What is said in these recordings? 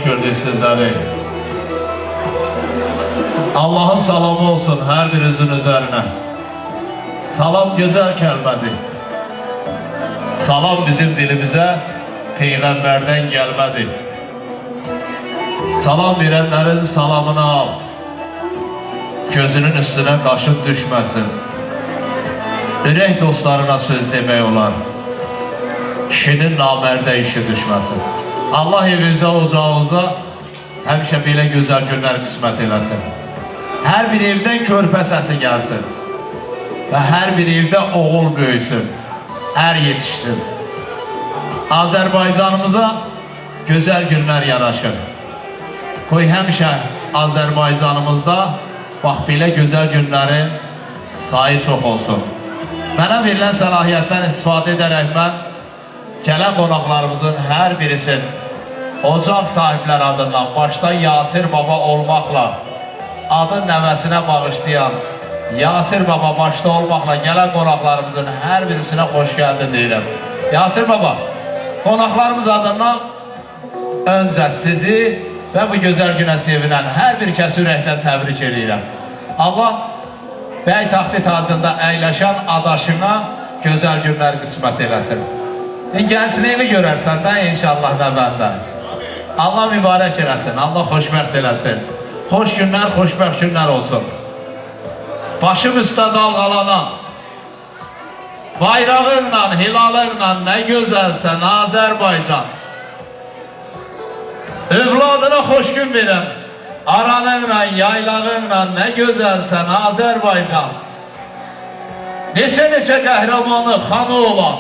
gördük sizləri. Allah'ın salamı olsun hər birinizin üzərinə. Salam gözəl kəlmədir. Salam bizim dilimizə Peyğəmbərdən gəlmədir. Salam verənlərin salamını al. Gözünün üstünə qaşın düşməsin. Ürək dostlarına söz demək olar. Kişinin namərdə işi düşməsin. Allah evinizə, ocağınıza həmişə belə gözəl günlər qismət eləsin. Hər bir evdən körpə səsi gəlsin. Və hər bir evdə oğul böyüsün, ər yetişsin. Azərbaycanımıza gözəl günlər yaraşır. Qoy həmişə Azərbaycanımızda bax belə gözəl günlərin sayı çox olsun. Mənə verilən səlahiyyətdən istifadə edərək mən gələn qonaqlarımızın hər birisin ocaq sahiblər adından başda Yasir Baba olmaqla adın nəvəsinə bağışlayan Yasir Baba başda olmaqla gələn qonaqlarımızın hər birisinə xoş gəldin deyirəm. Yasir Baba, qonaqlarımız adından öncə sizi və bu gözəl günə sevinən hər bir kəsi ürəkdən təbrik edirəm. Allah bəy taxtı tacında əyləşən adaşına gözəl günlər qismət eləsin. Gəncliğini görərsən də inşallah nə bəndə. Allah mübarək eləsin, Allah xoşbəxt eləsin. Xoş günlər, xoşbəxt günlər olsun. Başım üstə dalğalanan, bayrağınla, hilalınla nə gözəlsən Azərbaycan. Övladına xoş gün verən, aranınla, yaylağınla nə gözəlsən Azərbaycan. Neçə qəhrəmanı, xanı olan,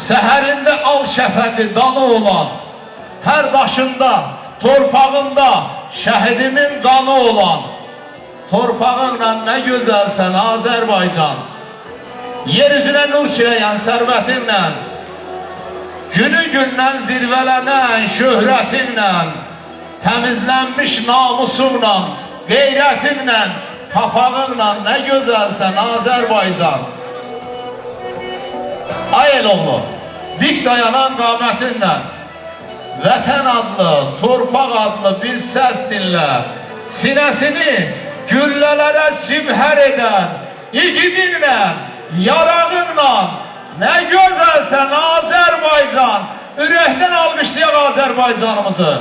səhərində al şəfəqi danı olan, hər daşında, torpağında şəhidimin qanı olan, torpağınla nə gözəlsən Azərbaycan. Yer üzünə nur çiləyən sərvətinlə, günü gündən zirvələnən şöhrətinlə, təmizlənmiş namusunla, qeyrətinlə, papağınla nə gözəlsən Azərbaycan. Ay eloğlu, dik dayanan qamətinlə, vətən adlı, torpaq adlı bir səs dinlə, sinəsini güllələrə simhər edən, igidinlə, yarağınla, nə gözəlsən Azərbaycan. Ürəkdən almışlayaq Azərbaycanımızı.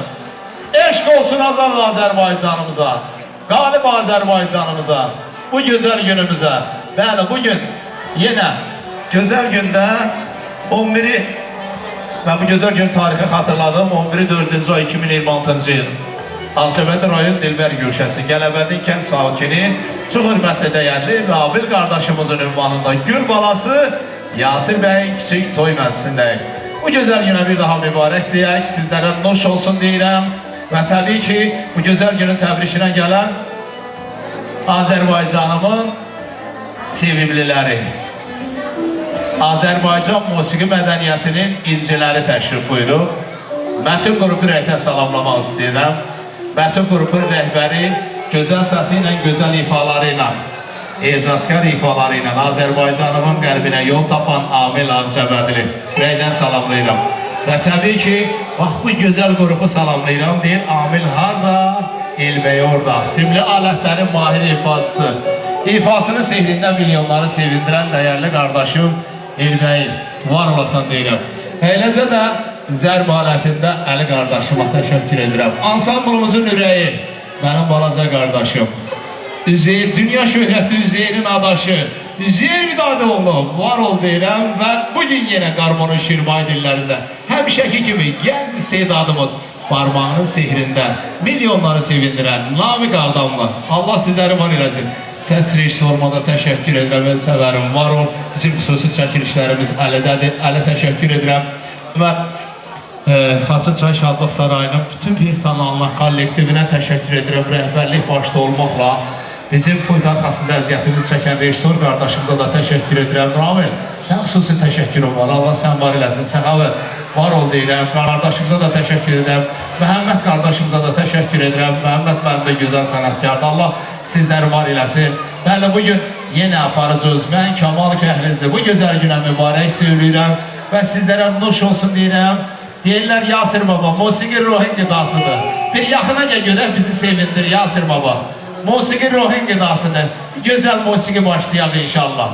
Eşq olsun azal Azərbaycanımıza, qalib Azərbaycanımıza, bu gözəl günümüzə. Bəli, bugün yenə gözəl gündə 11-i, mən bu gözəl gün tarixi xatırladım, 11-i 4-cü ay 2026-cı il. Ağcabədi rayon Dilbər Gülşəsi, Gələbədi kənd sakini, çox hörmətli dəyərli Rabil qardaşımızın ünvanında gül balası Yasir bəy kiçik toy məclisindəyik. Bu gözəl günə bir daha mübarək deyək, sizlərə noş olsun deyirəm və təbii ki, bu gözəl günün təbrişinə gələn Azərbaycanımın sevimliləri, Azərbaycan musiqi mədəniyyətinin inciləri təşrif buyurub. Mətun qrupu rəhbər salamlamaq istəyirəm. Mətun qrupun rəhbəri gözəl səsi ilə, gözəl ifaları ilə, ecazkar ifaları ilə Azərbaycanımın qəlbinə yol tapan Amil Ağcabədili ürəkdən salamlayıram. Və təbii ki, bax bu gözəl qrupu salamlayıram deyir, Amil harda? Elbəy orada. Simli alətlərin mahir ifacısı. İfasının sehrində milyonları sevindirən dəyərli qardaşım Elbəy, var olasan deyirəm. Eləcə də zərb alətində Əli qardaşıma təşəkkür edirəm. Ansamblımızın ürəyi, mənim balaca qardaşım. Üzeyir, dünya şöhrətli Üzeyrin adaşı, Üzeyir Vidadoğlu, var ol deyirəm və bugün yenə Qarmonun Şirmay dillərində həmişəki kimi gənc istedadımız parmağının sehrində milyonları sevindirən Namiq Ağdamlı, Allah sizləri var eləsin. Səs rejissoruma da təşəkkür edirəm, el səvərim, var ol. Bizim xüsusi çəkilişlərimiz Əlidədir, Ələ təşəkkür edirəm. Və Xaçın Çay Şadlıq Sarayının bütün personalına, kollektivinə təşəkkür edirəm, rəhbərlik başda olmaqla. Bizim pult arxasında əziyyətimiz çəkən rejissor qardaşımıza da təşəkkür edirəm. Ramil, sən xüsusi təşəkkürüm var, Allah sən var eləsin, Səxavət, var ol deyirəm. Qardaşımıza da təşəkkür edirəm, Məhəmməd qardaşımıza da təşəkkür edirəm. Məhəmməd mənim də gözəl sənətkardır, Allah sizləri var eləsin. Bəli, bugün yenə aparıcıyız, mən Kamal Kəhlizdir. Bu gözəl günə mübarək söyləyirəm və sizlərə nuş olsun deyirəm. Deyirlər Yasir Baba, musiqi ruhin qidasıdır. Bir yaxına gəl görək bizi sevindir Yasir Baba. Musiqi ruhin qidasıdır. Gözəl musiqi başlayaq inşallah.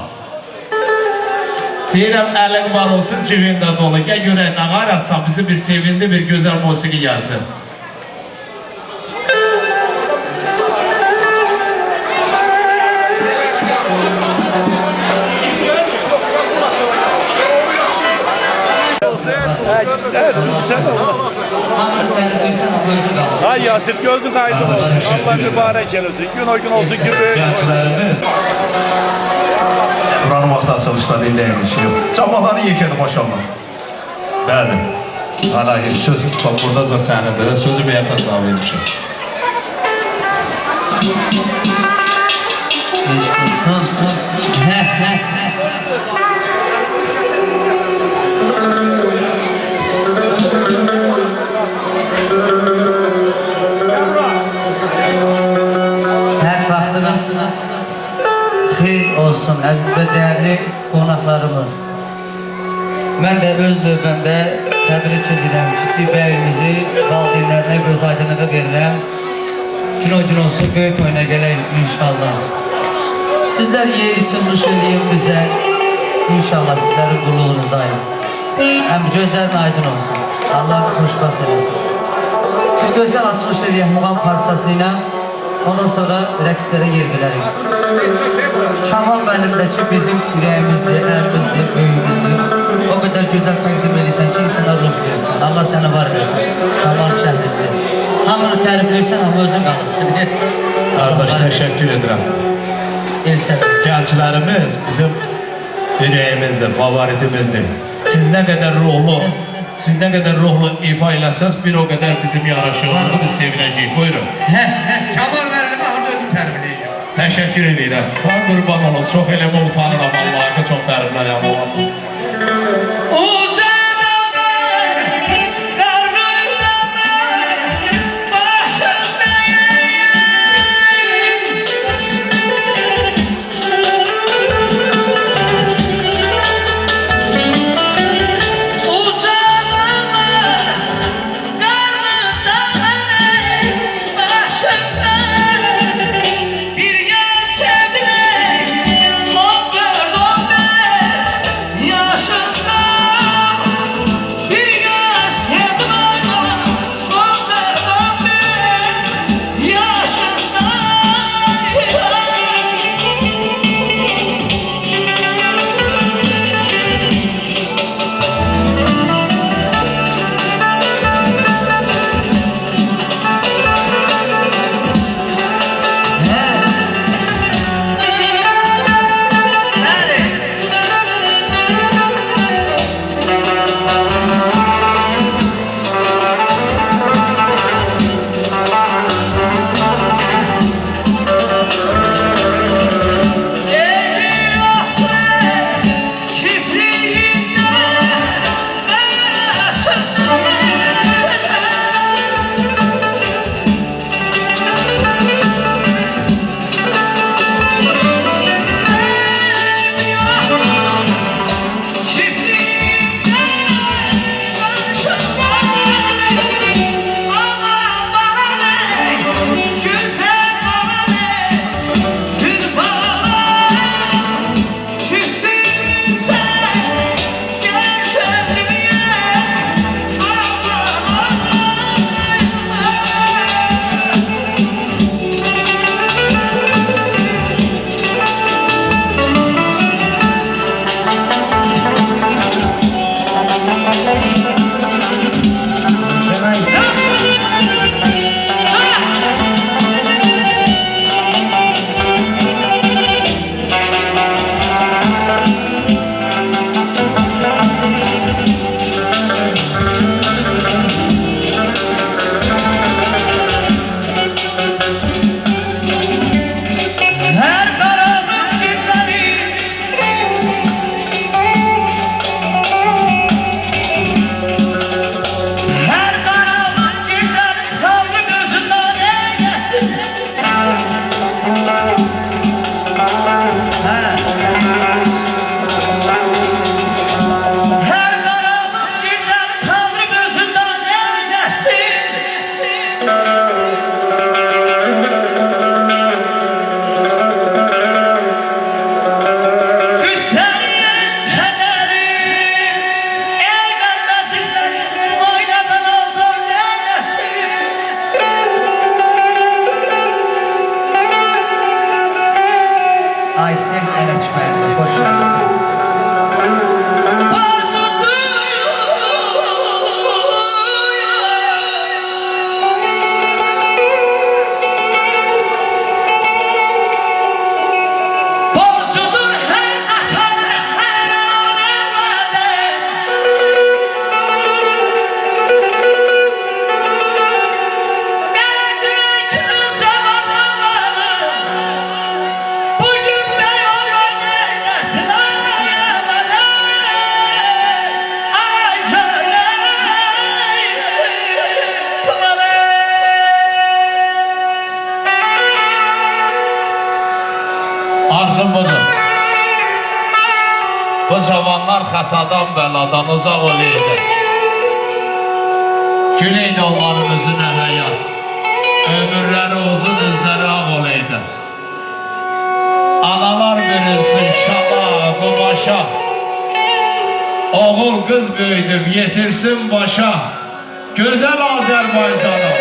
Deyirəm əlin var olsun, cibində dolu. Gəl görək nə qarassan bizi bir sevindi, bir gözəl musiqi gəlsin. Ay Yasir gözün aydın olsun. Allah mübarek eylesin. Gün o gün olsun ki böyle. Gençlərimiz buranın vaxtı açılışları ilə ilgili yox. Camaları yekədi maşallah. Bəli. Hala söz buradaca sənindir. Sözü bəyətə sağ vermişim. Xeyir olsun əziz və dəyərli qonaqlarımız. Mən də öz növbəmdə təbrik edirəm kiçik bəyimizi, valideynlərinə göz aydınlığı verirəm. Gün o gün olsun, böyük oyuna gələk inşallah. Sizlər yer için ruş eləyib bizə, inşallah sizlərin qulluğunuzdayım. Həm gözlərin aydın olsun, Allah xoşbəxt eləsin. Bir gözəl açılış eləyək muğam parçası ilə. Ondan sonra rəqslərə yer bilərik. Şamal mənimdəki bizim ürəyimizdir, əlimizdir, böyüyümüzdür. O qədər gözəl təqdim edirsən ki, insana ruh versin. Allah sənə var versin. Şamal şəhrizdir. Hamını tərifləyirsən, amma özün qalırsan. Qardaş, təşəkkür edirəm. Gənclərimiz bizim ürəyimizdir, favoritimizdir. Siz nə qədər ruhlu ifa eləsəz, bir o qədər bizim yaraşığımızı biz sevinəcəyik. Buyurun. Kamal müəllimə hamda özüm tərifləyəcəm. Təşəkkür edirəm. Sağ qurban olun. Çox eləmə utanıram Allah'a. Çox tərifləyəm Allah. Yaşında Aysel Ələkbəyli, xoş gəlmisiniz. Arzum budur. Bu cavanlar xətadan, bəladan uzaq olaydı. Güleydi onların özünə həyat. Ömürləri uzun, özləri ağ olaydı. Analar verilsin şala, bu başa. Oğul qız böyüdüb yetirsin başa. Gözəl Azərbaycanım,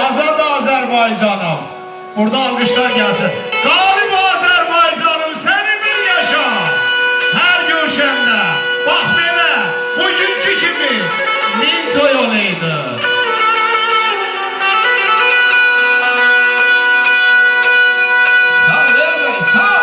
azad Azərbaycanım. Burada alqışlar gəlsin. Qalib Azərbaycanım, səni bil yaşa. Hər gövşəndə, bax belə, bugünkü kimi min toy olaydı. Sağ ol, Erməni, sağ ol.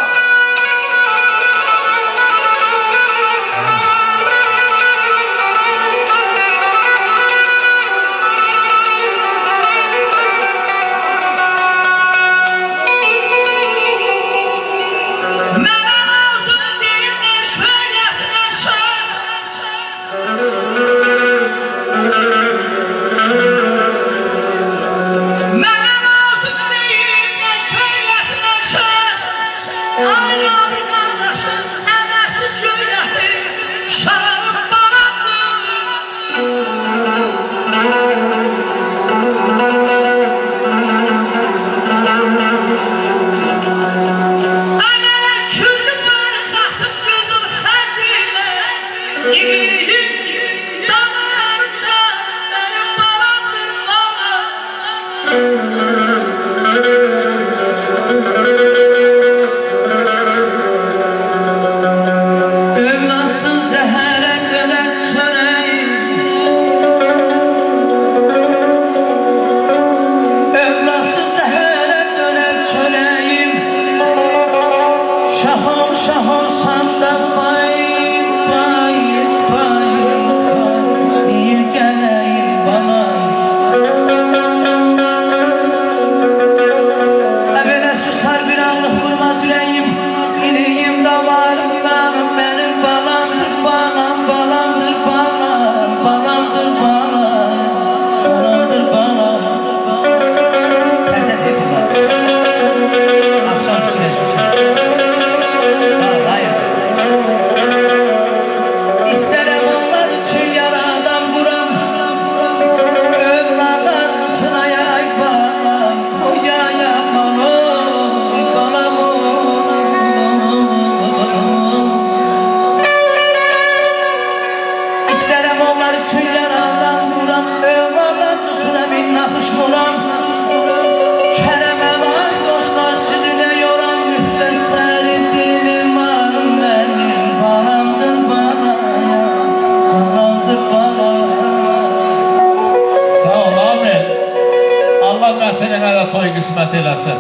toy qismət eləsin.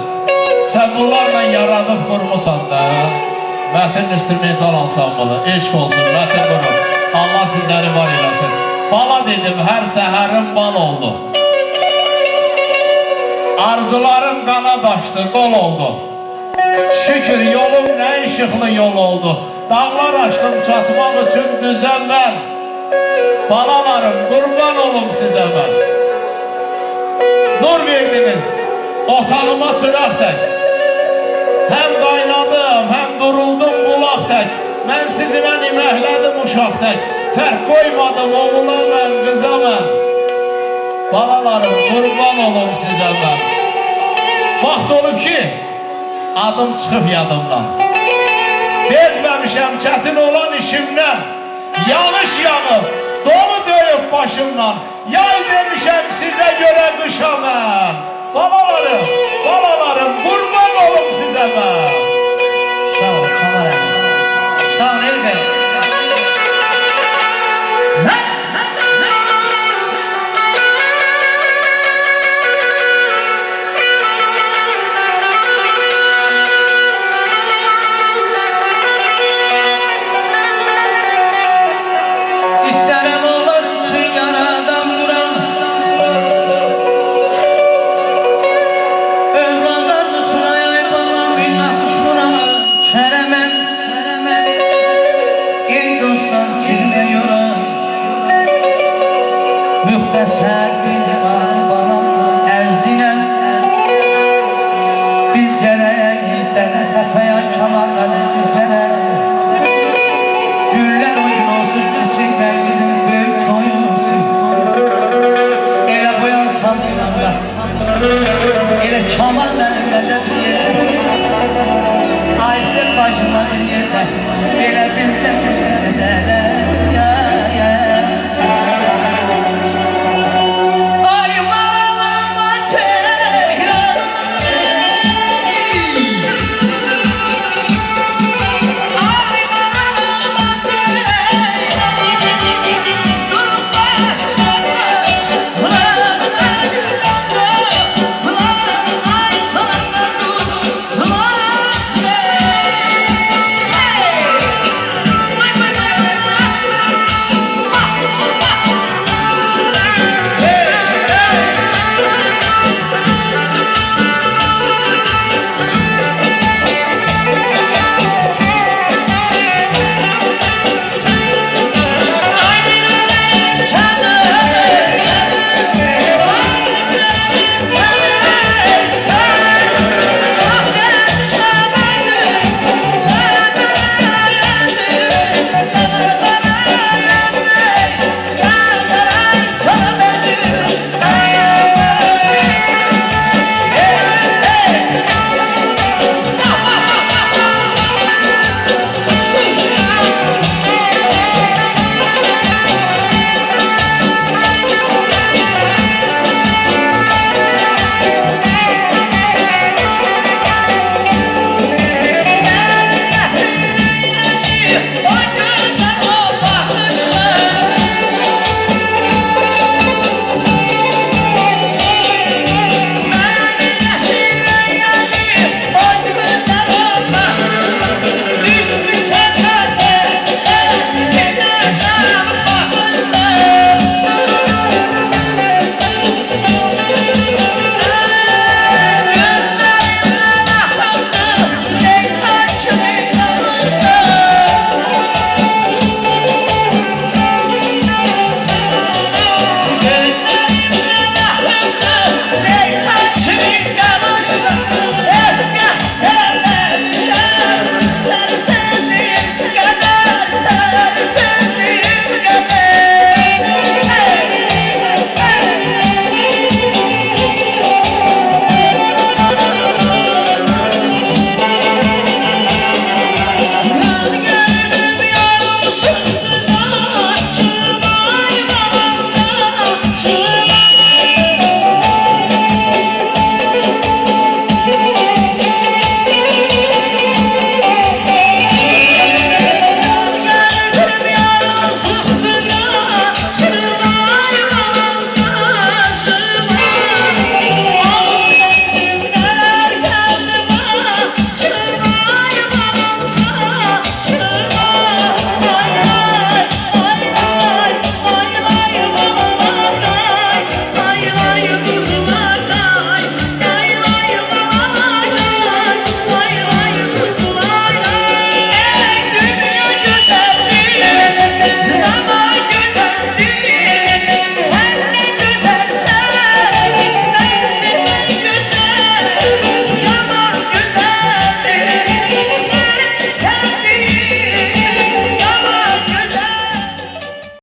Sən bunlarla yaradıb qurmusan da, Mətin instrumental ansamblı, eşq olsun, Mətin qurur. Allah sizləri var eləsin. Bala dedim, hər səhərim bal oldu. Arzularım qanad açdı, qol oldu. Şükür yolum nə işıqlı yol oldu. Dağlar açdım çatmaq üçün düzən mən. Balalarım, qurban olum sizə mən. Nur verdiniz, otağıma çıraq tək. Həm qaynadım, həm duruldum bulaq tək. Mən sizinlə iməklədim uşaq tək. Fərq qoymadım oğula mən, qıza mən. Balalarım, qurban olum sizə mən. Vaxt olub ki, adım çıxıb yadımdan. Bezməmişəm çətin olan işimdən. Yanış yanıb, dolu döyüb başımdan. Yay demişəm sizə görə qışa mən. Balalarım, balalarım, qurban olum sizə mən. Sağ ol Kamal əmi. Sağ ol Elbey. İstərəm olar ki yaradan vuram, övladarlı surayay balam billah uçmuram, çərəməm, ey dostlar silmə yoram, müxtəsər dilbar balam əzinəm, biz gələk dələ təpəyə kamarları biz gələk, güller oyun olsun, küçük ben bizim büyük oyun olsun. Elə boyansam inanlar, elə kamal benimle de bir yer. Aysel başıma bir yerler, elə bizde bir